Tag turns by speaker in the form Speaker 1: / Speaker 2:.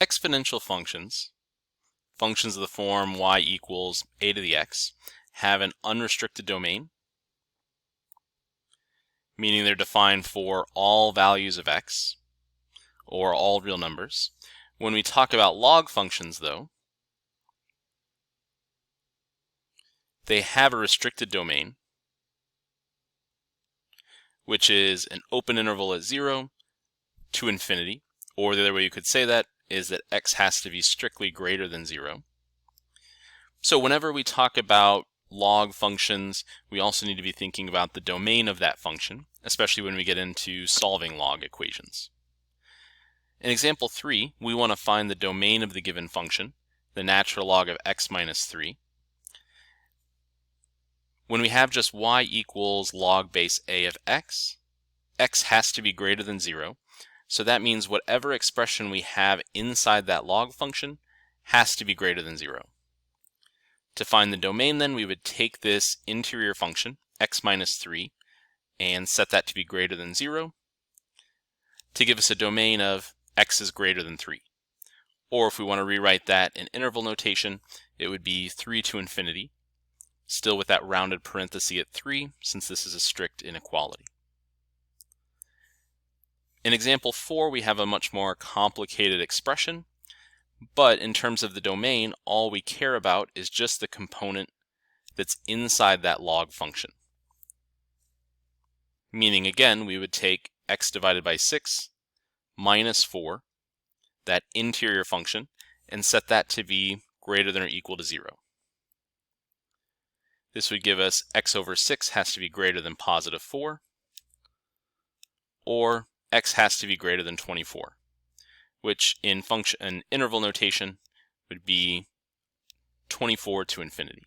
Speaker 1: Exponential functions, functions of the form y equals a to the x, have an unrestricted domain, meaning they're defined for all values of x, or all real numbers. When we talk about log functions, though, they have a restricted domain, which is an open interval at 0 to infinity, or the other way you could say that is that x has to be strictly greater than 0. So whenever we talk about log functions, we also need to be thinking about the domain of that function, especially when we get into solving log equations. In example 3, we want to find the domain of the given function, the natural log of x minus 3. When we have just y equals log base a of x, x has to be greater than 0. So that means whatever expression we have inside that log function has to be greater than 0. To find the domain, then, we would take this interior function, x minus 3, and set that to be greater than 0 to give us a domain of x is greater than 3. Or if we want to rewrite that in interval notation, it would be 3 to infinity, still with that rounded parenthesis at 3, since this is a strict inequality. In example 4, we have a much more complicated expression, but in terms of the domain, all we care about is just the component that's inside that log function. Meaning, again, we would take x divided by 6 minus 4, that interior function, and set that to be greater than or equal to 0. This would give us x over 6 has to be greater than positive 4, or x has to be greater than 24, which in interval notation would be 24 to infinity.